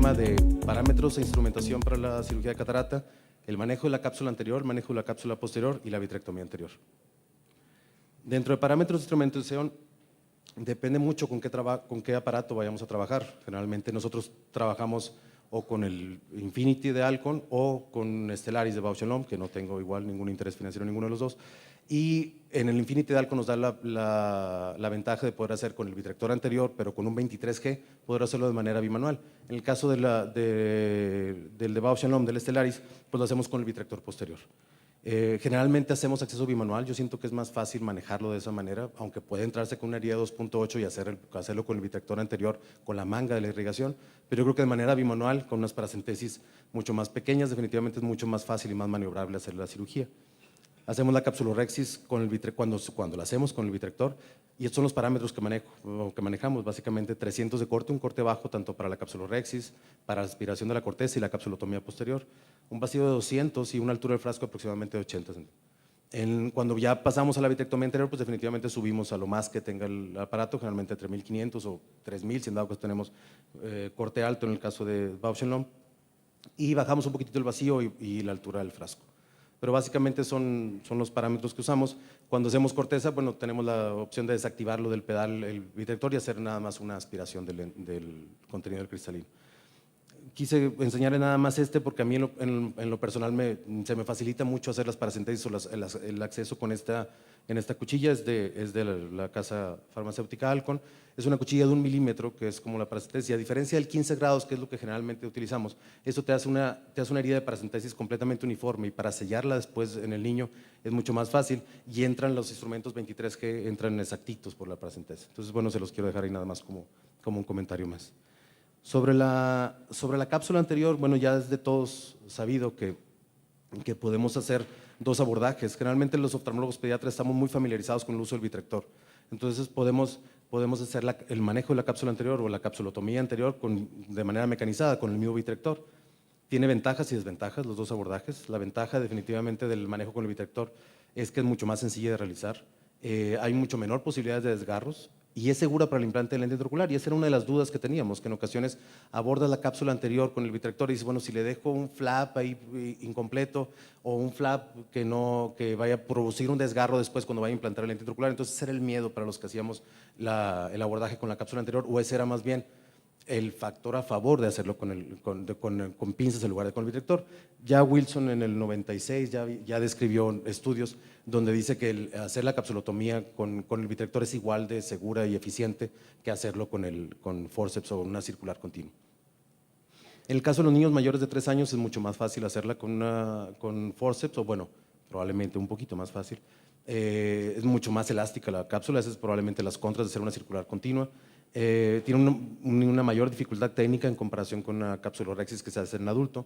tema de parámetros e instrumentación para la cirugía de catarata, el manejo de la cápsula anterior, el manejo de la cápsula posterior y la vitrectomía anterior. Dentro de parámetros de instrumentación, depende mucho con qué aparato vayamos a trabajar. Generalmente nosotros trabajamos o con el Infinity de Alcon o con Stellaris de Bausch & Lomb, que no tengo igual ningún interés financiero en ninguno de los dos. Y en el Infinity de Alcon nos da la ventaja de poder hacer con el vitrector anterior, pero con un 23G, poder hacerlo de manera bimanual. En el caso del de Bausch & Lomb, del Stellaris, pues lo hacemos con el vitrector posterior. Generalmente hacemos acceso bimanual, yo siento que es más fácil manejarlo de esa manera, aunque puede entrarse con una herida 2.8 y hacerlo con el vitrector anterior, con la manga de la irrigación, pero yo creo que de manera bimanual, con unas paracentesis mucho más pequeñas, definitivamente es mucho más fácil y más maniobrable hacer la cirugía. Hacemos la capsulorhexis cuando la hacemos con el vitrector, y estos son los parámetros que manejamos, básicamente 300 de corte, un corte bajo tanto para la capsulorhexis, para la aspiración de la corteza y la capsulotomía posterior, un vacío de 200 y una altura del frasco aproximadamente de 80 centímetros. Cuando ya pasamos a la vitrectomía anterior, pues definitivamente subimos a lo más que tenga el aparato, generalmente entre 1500 o 3000, si en dado que tenemos corte alto en el caso de Bausch & Lomb, y bajamos un poquitito el vacío y la altura del frasco. Pero básicamente son los parámetros que usamos. Cuando hacemos corteza, bueno, tenemos la opción de desactivarlo del pedal, el vitrector, y hacer nada más una aspiración del contenido del cristalino. Quise enseñarle nada más porque a mí en lo personal se me facilita mucho hacer las paracentesis o el acceso en esta cuchilla, es de la casa farmacéutica Alcon. Es una cuchilla de 1 milímetro, que es como la paracentesis, y a diferencia del 15 grados, que es lo que generalmente utilizamos, eso te hace una herida de paracentesis completamente uniforme, y para sellarla después en el niño es mucho más fácil, y entran los instrumentos 23G, entran exactitos por la paracentesis. Entonces, bueno, se los quiero dejar ahí nada más como un comentario más. Sobre la cápsula anterior, bueno, ya es de todos sabido que podemos hacer 2 abordajes. Generalmente los oftalmólogos pediatras estamos muy familiarizados con el uso del vitrector. Entonces podemos hacer el manejo de la cápsula anterior o la capsulotomía anterior de manera mecanizada con el mismo vitrector. Tiene ventajas y desventajas los 2 abordajes. La ventaja definitivamente del manejo con el vitrector es que es mucho más sencilla de realizar. Hay mucho menor posibilidades de desgarros y es segura para el implante de lente intraocular, y esa era una de las dudas que teníamos, que en ocasiones abordas la cápsula anterior con el vitrector y dices, bueno, si le dejo un flap ahí incompleto o un flap que vaya a producir un desgarro después cuando vaya a implantar el lente intraocular, entonces ese era el miedo para los que hacíamos el abordaje con la cápsula anterior, o ese era más bien el factor a favor de hacerlo con pinzas en lugar de con el vitrector. Ya Wilson en el 96 ya describió estudios donde dice que hacer la capsulotomía con el vitrector es igual de segura y eficiente que hacerlo con forceps o una circular continua. En el caso de los niños mayores de 3 años es mucho más fácil hacerla con forceps, o bueno, probablemente un poquito más fácil. Es mucho más elástica la cápsula, esas es probablemente las contras de hacer una circular continua. Tiene una mayor dificultad técnica en comparación con una capsulorhexis que se hace en adulto.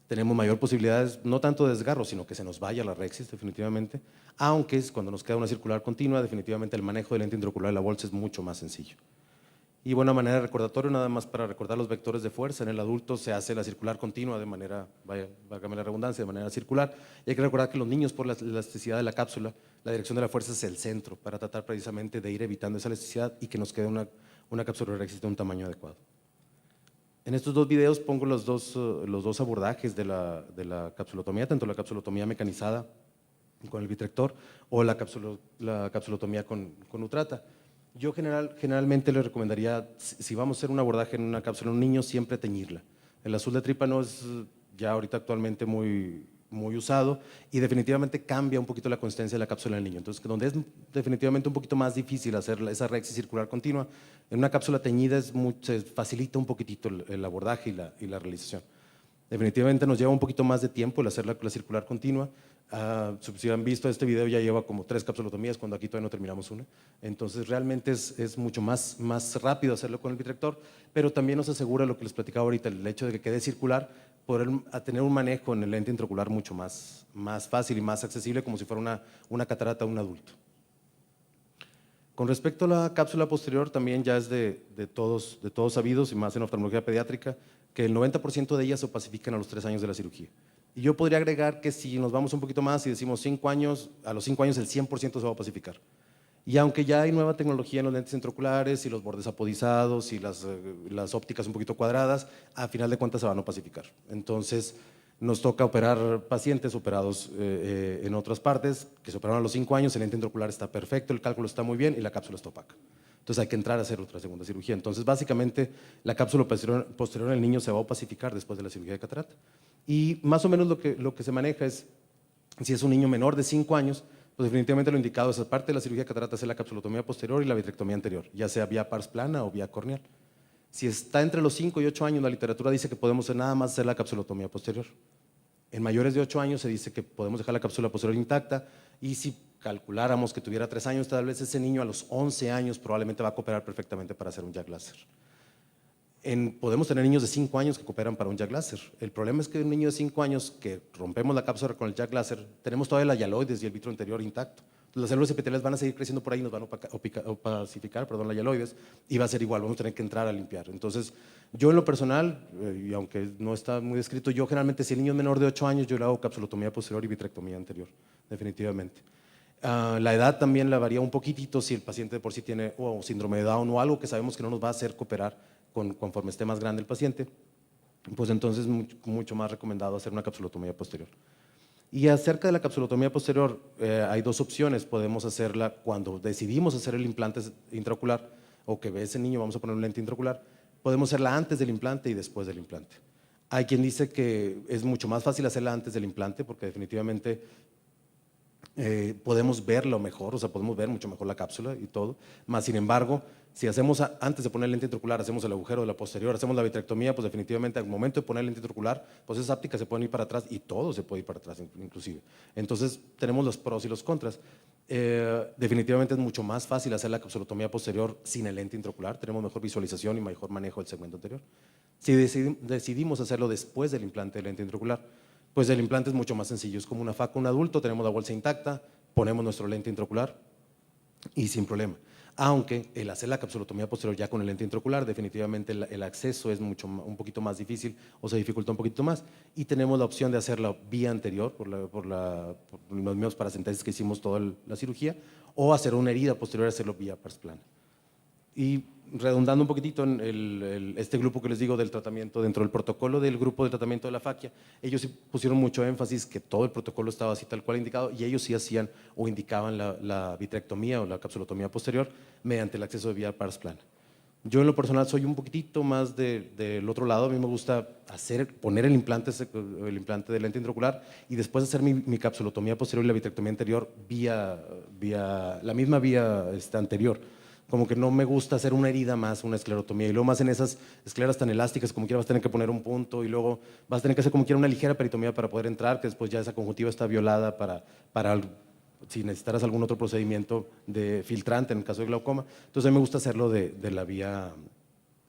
Tenemos mayor posibilidades, no tanto de desgarro, sino que se nos vaya la rhexis definitivamente, aunque cuando nos queda una circular continua, definitivamente el manejo del lente intraocular de la bolsa es mucho más sencillo. Y bueno, a manera de recordatorio, nada más para recordar los vectores de fuerza, en el adulto se hace la circular continua de manera, válgame la redundancia, de manera circular, y hay que recordar que los niños, por la elasticidad de la cápsula, la dirección de la fuerza es el centro, para tratar precisamente de ir evitando esa elasticidad y que nos quede una capsulorhexis de un tamaño adecuado. En estos 2 videos pongo los dos abordajes de la capsulotomía, tanto la capsulotomía mecanizada con el vitrector o la capsulotomía con Utrata. Yo generalmente le recomendaría, si vamos a hacer un abordaje en una cápsula en un niño, siempre teñirla. El azul de tripa no es ya ahorita actualmente muy usado, y definitivamente cambia un poquito la consistencia de la cápsula del niño. Entonces, donde es definitivamente un poquito más difícil hacer esa rhexis circular continua, en una cápsula teñida se facilita un poquitito el abordaje y la realización. Definitivamente nos lleva un poquito más de tiempo el hacer la circular continua. Si han visto este video, ya lleva como 3 capsulotomías, cuando aquí todavía no terminamos una. Entonces realmente es mucho más rápido hacerlo con el vitrector, pero también nos asegura lo que les platicaba ahorita, el hecho de que quede circular, poder tener un manejo en el lente intraocular mucho más fácil y más accesible, como si fuera una catarata a un adulto. Con respecto a la cápsula posterior, también ya es de todos sabidos, y más en oftalmología pediátrica, que el 90% de ellas se opacifican a los 3 años de la cirugía. Y yo podría agregar que si nos vamos un poquito más y decimos 5 años, a los 5 años el 100% se va a opacificar. Y aunque ya hay nueva tecnología en los lentes intraoculares y los bordes apodizados y las ópticas un poquito cuadradas, a final de cuentas se van a opacificar. Entonces, nos toca operar pacientes operados en otras partes, que se operaron a los 5 años, el lente intraocular está perfecto, el cálculo está muy bien y la cápsula está opaca. Entonces hay que entrar a hacer otra segunda cirugía. Entonces, básicamente, la cápsula posterior del niño se va a opacificar después de la cirugía de catarata. Y más o menos lo que se maneja es, si es un niño menor de 5 años, pues definitivamente lo indicado es, aparte de la cirugía de catarata, hacer la capsulotomía posterior y la vitrectomía anterior, ya sea vía pars plana o vía corneal. Si está entre los 5 y 8 años, la literatura dice que podemos nada más hacer la capsulotomía posterior. En mayores de 8 años se dice que podemos dejar la cápsula posterior intacta, y si calculáramos que tuviera 3 años, tal vez ese niño a los 11 años probablemente va a cooperar perfectamente para hacer un jack láser. Podemos tener niños de 5 años que cooperan para un jack láser. El problema es que un niño de 5 años que rompemos la cápsula con el jack láser, tenemos todavía la hialoides y el vitro anterior intacto. Las células epiteliales van a seguir creciendo por ahí, nos van a opacificar, la hialoides, y va a ser igual, vamos a tener que entrar a limpiar. Entonces, yo en lo personal, y aunque no está muy descrito, yo generalmente si el niño es menor de 8 años, yo le hago capsulotomía posterior y vitrectomía anterior, definitivamente. La edad también la varía un poquitito si el paciente de por sí tiene síndrome de Down o algo que sabemos que no nos va a hacer cooperar conforme esté más grande el paciente, pues entonces mucho más recomendado hacer una capsulotomía posterior. Y acerca de la capsulotomía posterior, hay dos opciones. Podemos hacerla cuando decidimos hacer el implante intraocular, o que ve ese niño, vamos a poner un lente intraocular, podemos hacerla antes del implante y después del implante. Hay quien dice que es mucho más fácil hacerla antes del implante porque definitivamente podemos verlo mejor, o sea, podemos ver mucho mejor la cápsula y todo. Más sin embargo, si hacemos antes de poner el lente intraocular, hacemos el agujero de la posterior, hacemos la vitrectomía, pues definitivamente al momento de poner el lente intraocular, pues esas ápticas se pueden ir para atrás y todo se puede ir para atrás inclusive. Entonces tenemos los pros y los contras. Definitivamente es mucho más fácil hacer la capsulotomía posterior sin el lente intraocular, tenemos mejor visualización y mejor manejo del segmento anterior. Si decidimos hacerlo después del implante del lente intraocular, pues el implante es mucho más sencillo, es como una faca, un adulto, tenemos la bolsa intacta, ponemos nuestro lente intraocular y sin problema. Aunque el hacer la capsulotomía posterior ya con el lente intraocular, definitivamente el acceso es un poquito más difícil o se dificulta un poquito más, y tenemos la opción de hacerla vía anterior, por los mismos paracentesis que hicimos toda la cirugía, o hacer una herida posterior y hacerlo vía pars plana. Y redundando un poquitito en este grupo que les digo del tratamiento, dentro del protocolo del grupo de tratamiento de la faquia, ellos sí pusieron mucho énfasis que todo el protocolo estaba así tal cual indicado, y ellos sí hacían o indicaban la vitrectomía o la capsulotomía posterior mediante el acceso de vía pars plana. Yo en lo personal soy un poquitito más del otro lado, a mí me gusta poner el implante del lente intraocular y después hacer mi capsulotomía posterior y la vitrectomía anterior la misma vía anterior. Como que no me gusta hacer una herida más, una esclerotomía, y luego más en esas escleras tan elásticas, como quiera vas a tener que poner un punto y luego vas a tener que hacer como quiera una ligera peritomía para poder entrar, que después ya esa conjuntiva está violada para si necesitaras algún otro procedimiento de filtrante en el caso de glaucoma. Entonces a mí me gusta hacerlo de la vía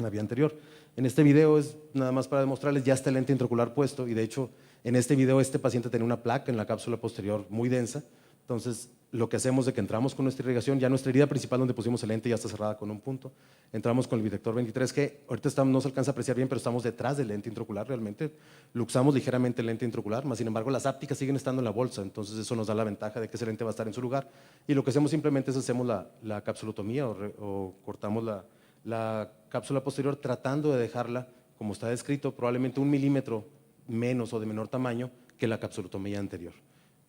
anterior. En este video es nada más para demostrarles, ya está el lente intraocular puesto, y de hecho en este video este paciente tenía una placa en la cápsula posterior muy densa. Entonces, lo que hacemos es que entramos con nuestra irrigación, ya nuestra herida principal donde pusimos el lente ya está cerrada con un punto. Entramos con el Vitector 23, que ahorita no se alcanza a apreciar bien, pero estamos detrás del lente intraocular realmente. Luxamos ligeramente el lente intraocular, más sin embargo las ápticas siguen estando en la bolsa, entonces eso nos da la ventaja de que ese lente va a estar en su lugar. Y lo que hacemos simplemente es hacemos la capsulotomía o cortamos la cápsula posterior tratando de dejarla, como está descrito, probablemente 1 milímetro menos o de menor tamaño que la capsulotomía anterior.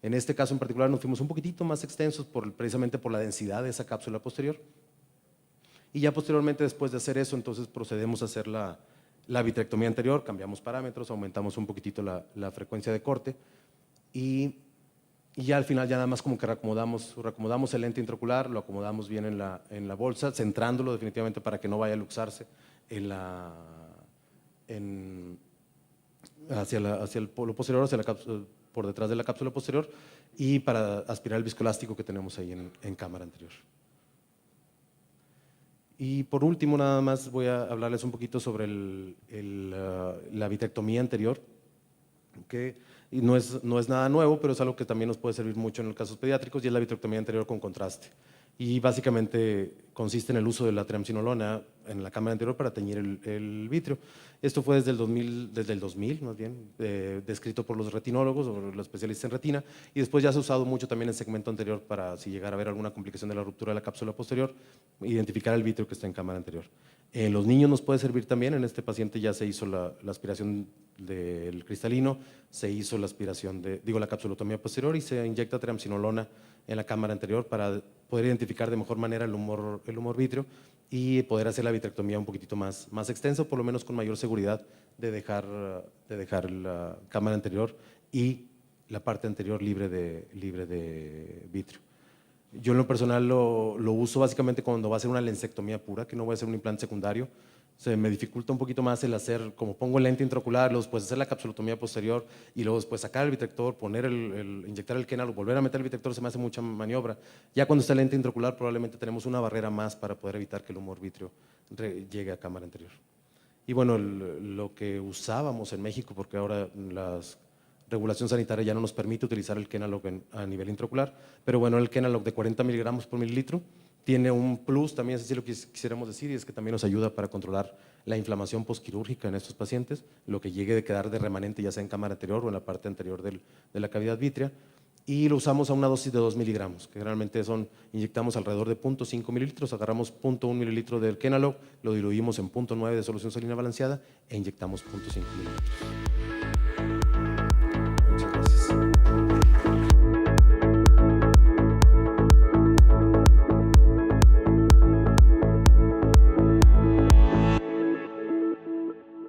En este caso en particular nos fuimos un poquitito más extensos precisamente por la densidad de esa cápsula posterior. Y ya posteriormente, después de hacer eso, entonces procedemos a hacer la vitrectomía anterior, cambiamos parámetros, aumentamos un poquitito la frecuencia de corte y ya al final ya nada más como que reacomodamos el lente intraocular, lo acomodamos bien en la bolsa, centrándolo definitivamente para que no vaya a luxarse hacia el polo posterior, hacia la cápsula, por detrás de la cápsula posterior, y para aspirar el viscoelástico que tenemos ahí en cámara anterior. Y por último, nada más voy a hablarles un poquito sobre la vitrectomía anterior, que y no es nada nuevo, pero es algo que también nos puede servir mucho en los casos pediátricos, y es la vitrectomía anterior con contraste. Y básicamente consiste en el uso de la triamcinolona en la cámara anterior para teñir el vitrio. Esto fue desde el 2000 más bien, descrito por los retinólogos o los especialistas en retina, y después ya se ha usado mucho también en segmento anterior para, si llegara a haber alguna complicación de la ruptura de la cápsula posterior, identificar el vitrio que está en cámara anterior. En los niños nos puede servir también. En este paciente ya se hizo la aspiración del cristalino, se hizo la aspiración la capsulotomía posterior, y se inyecta triamcinolona en la cámara anterior para poder identificar de mejor manera el humor vítreo y poder hacer la vitrectomía un poquitito más extensa, o por lo menos con mayor seguridad de dejar la cámara anterior y la parte anterior libre de vitrio. Yo en lo personal lo uso básicamente cuando va a ser una lensectomía pura, que no voy a hacer un implante secundario. Se me dificulta un poquito más el hacer, como pongo el lente intraocular, luego después hacer la capsulotomía posterior y luego después sacar el vitrector, poner inyectar el Kenalog, volver a meter el vitrector, se me hace mucha maniobra. Ya cuando está el lente intraocular probablemente tenemos una barrera más para poder evitar que el humor vítreo llegue a cámara anterior. Y bueno, lo que usábamos en México, porque ahora la regulación sanitaria ya no nos permite utilizar el Kenalog a nivel intraocular, pero bueno, el Kenalog de 40 miligramos por mililitro tiene un plus también, es así lo que quisiéramos decir, y es que también nos ayuda para controlar la inflamación postquirúrgica en estos pacientes, lo que llegue a quedar de remanente ya sea en cámara anterior o en la parte anterior de la cavidad vítrea. Y lo usamos a una dosis de 2 miligramos, que generalmente inyectamos alrededor de 0.5 mililitros, agarramos 0.1 mililitro del Kenalog, lo diluimos en 0.9 de solución salina balanceada e inyectamos 0.5 mililitros.